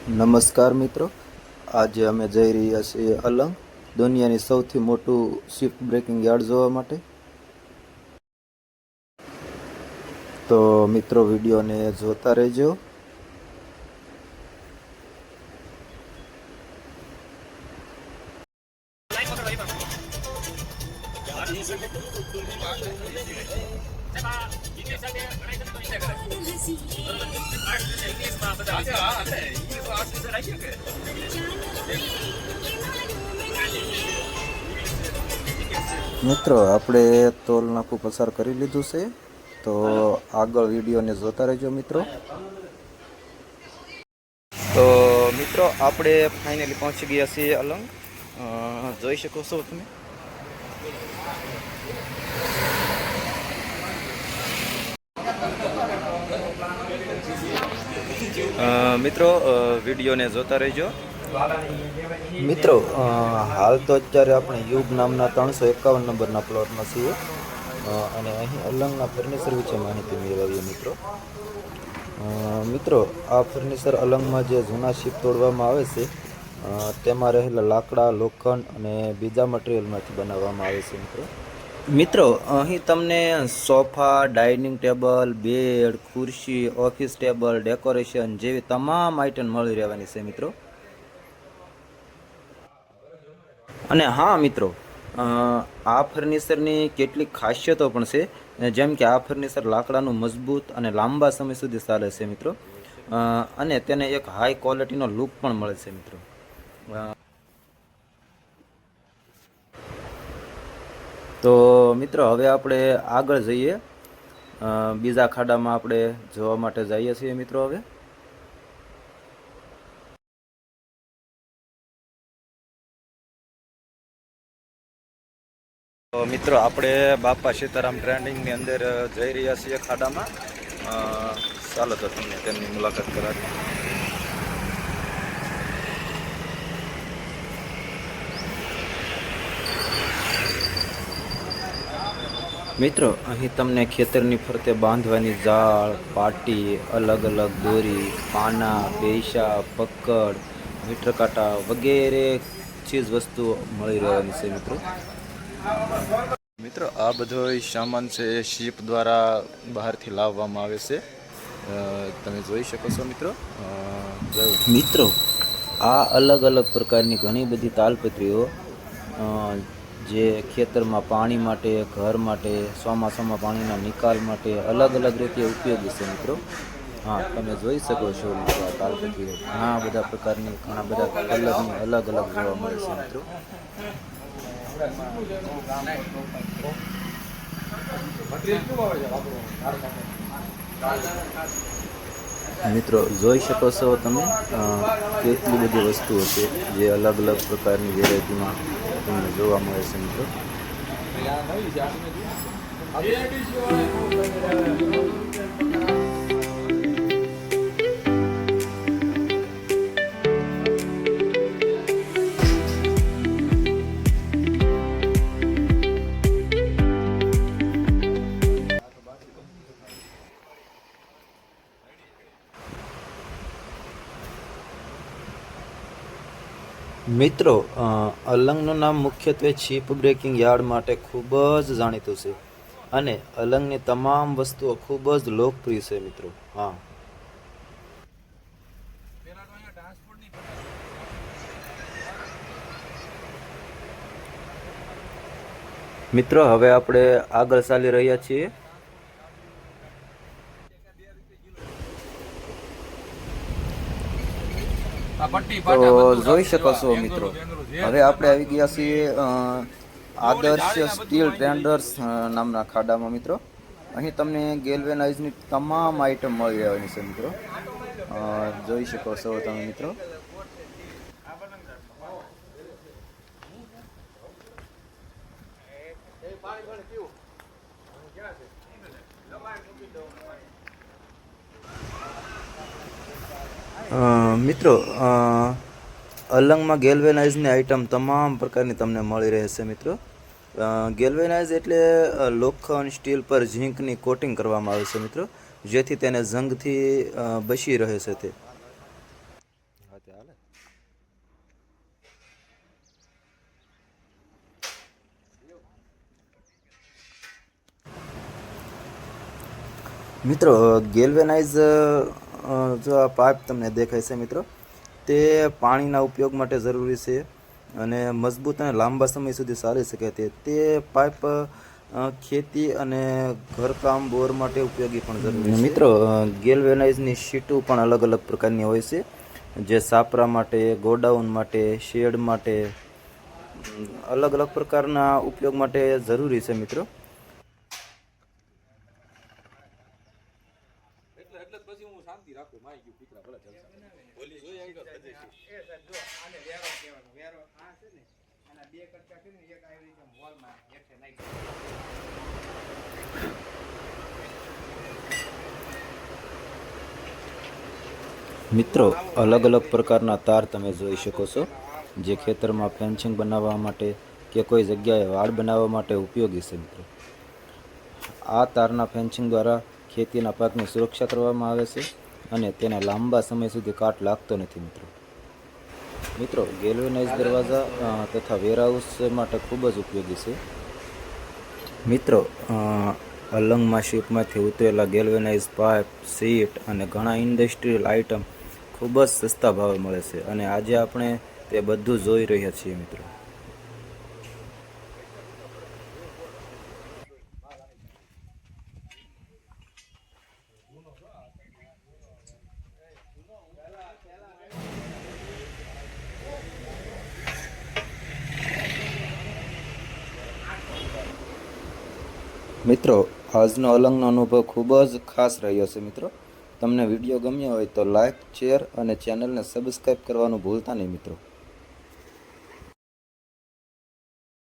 નમસ્કાર મિત્રો, આજે અમે જઈ રહ્યા છીએ અલંગ, દુનિયાની સૌથી મોટું શિફ્ટ બ્રેકિંગ યાર્ડ જોવા માટે. તો મિત્રો વિડીયોને જોતા રહેજો. મિત્રો આપણે ટોલ નાકું પસાર કરી લીધું છે, તો આગળ વિડીયોને જોતા રહેજો મિત્રો. તો મિત્રો આપણે ફાઇનલી પહોંચી ગયા છીએ અલંગ. જોઈ શકો છો તમે. મિત્રો વિડીયોને જોતા રહેજો. મિત્રો હાલ તો અત્યારે આપણે યુગ નામના 351 નંબરના પ્લોટમાં છીએ અને અહીં અલંગના ફર્નિચર વિશે માહિતી મેળવીએ મિત્રો. મિત્રો આ ફર્નિચર અલંગમાં જે જૂના શિપ તોડવામાં આવે છે તેમાં રહેલા લાકડા, લોખંડ અને બીજા મટીરિયલમાંથી બનાવવામાં આવે છે મિત્રો. મિત્રો અહીં તમને સોફા, ડાઇનિંગ ટેબલ, બેડ, ખુરશી, ઓફિસ ટેબલ, ડેકોરેશન જેવી તમામ આઇટમ મળી રહેવાની છે મિત્રો. અને હા મિત્રો, આ ફર્નિચરની કેટલીક ખાસિયતો પણ છે, જેમ કે આ ફર્નિચર લાકડાનું મજબૂત અને લાંબા સમય સુધી ચાલે છે મિત્રો, અને તેને એક હાઈ ક્વોલિટીનો લુક પણ મળે છે મિત્રો. તો મિત્રો હવે આપણે આગળ જઈએ, બીજા ખાડામાં આપણે જોવા માટે જઈએ છીએ મિત્રો. હવે મિત્રો આપણે બાપા સીતારામ ટ્રેન્ડિંગની અંદર જઈ રહ્યા છીએ ખાડામાં. ચાલો તો તમને તેમની મુલાકાત કરાવી. મિત્રો અહીં તમને ખેતરની ફરતે બાંધવાની જાળ, પાટી, અલગ અલગ દોરી, પાના, પૈસા, પકડ, મીટર કાંટા વગેરે ચીજ વસ્તુઓ મળી રહેવાની છે મિત્રો. મિત્રો આ બધો સામાન છે એ શિપ દ્વારા બહારથી લાવવામાં આવે છે, તમે જોઈ શકો છો મિત્રો. મિત્રો આ અલગ અલગ પ્રકારની ઘણી બધી તાલપત્રીઓ જે ખેતરમાં પાણી માટે, ઘર માટે, ચોમાસામાં પાણીના નિકાલ માટે અલગ અલગ રીતે ઉપયોગી છે મિત્રો. હા, તમે જોઈ શકો છો મિત્રો, આ તાલપત્રીઓ ઘણા બધા પ્રકારની, ઘણા બધા કલરની અલગ અલગ જોવા મળે છે મિત્રો. મિત્રો જોઈ શકો છો તમે, કેટલી બધી વસ્તુઓ છે જે અલગ અલગ પ્રકારની વેરાયટીમાં તમને જોવા મળે છે મિત્રો. મિત્રો અલંગનું નામ મુખ્યત્વે શિપ બ્રેકિંગ યાર્ડ માટે ખૂબ જ જાણીતું છે અને અલંગની તમામ વસ્તુઓ ખૂબ જ લોકપ્રિય છે મિત્રો. હા મિત્રો હવે આપણે આગળ ચાલી રહ્યા છીએ. તો જોઈ શકો છો મિત્રો, હવે આપણે આવી ગયા છીએ આદર્શ સ્ટીલ ટ્રેન્ડર્સ નામના ખાડામાં મિત્રો. અહીં તમને ગેલ્વેનાઇઝની તમામ આઇટમ મળી રહેવાની છે મિત્રો. જોઈ શકો છો તમે મિત્રો. મિત્રો અલંગમાં ગેલ્વેનાઇઝની આઇટમ તમામ પ્રકારની તમને મળી રહેશે મિત્રો. ગેલ્વેનાઇઝ એટલે લોખંડ, સ્ટીલ પર ઝીંકની કોટિંગ કરવામાં આવે છે મિત્રો, જેથી તેને જંગથી બચી રહે છે તે. મિત્રો ગેલ્વેનાઇઝ જો આ પાઇપ તમને દેખાય છે મિત્રો, તે પાણીના ઉપયોગ માટે જરૂરી છે અને મજબૂત અને લાંબા સમય સુધી ચાલી શકે તે પાઇપ ખેતી અને ઘરકામ બોર માટે ઉપયોગી પણ જરૂરી છે. મિત્રો ગેલ્વેનાઇઝની શીટો પણ અલગ અલગ પ્રકારની હોય છે, જે સાપરા માટે, ગોડાઉન માટે, શેડ માટે, અલગ અલગ પ્રકારના ઉપયોગ માટે જરૂરી છે મિત્રો. એટલે પછી હું શાંતિ રાખું માઈ ગયું દીકરા ભલે બોલી જોઈ આવી ગયો એ સર જો આને વેરો કહેવાનો વેરો આ છે ને આના બે કટકા કરીને એક આવી રીતે વોલમાં હેઠે નાખી. મિત્રો અલગ અલગ પ્રકારના તાર તમે જોઈ શકો છો, જે ખેતરમાં ફેન્સિંગ બનાવવા માટે કે કોઈ જગ્યાએ વાડ બનાવવા માટે ઉપયોગી છે મિત્રો. આ તારના ફેન્સિંગ દ્વારા ખેતીના પાકની સુરક્ષા કરવામાં આવે છે અને તેને લાંબા સમય સુધી કાટ લાગતો નથી મિત્રો. મિત્રો ગેલ્વેનાઇઝ દરવાજા તથા વેરહાઉસ માટે ખૂબ જ ઉપયોગી છે. મિત્રો અલંગમાં શીપમાંથી ઉતરેલા ગેલ્વેનાઇઝ પાઇપ, સીટ અને ઘણા ઇન્ડસ્ટ્રીયલ આઇટમ ખૂબ જ સસ્તા ભાવે મળે છે અને આજે આપણે તે બધું જોઈ રહ્યા છીએ મિત્રો. મિત્રો આજનો અલંગનો અનુભવ ખૂબ જ ખાસ રહ્યો છે મિત્રો. તમને વિડીયો ગમ્યો હોય તો લાઈક, શેર અને ચેનલને સબસ્ક્રાઈબ કરવાનું ભૂલતા નહીં મિત્રો.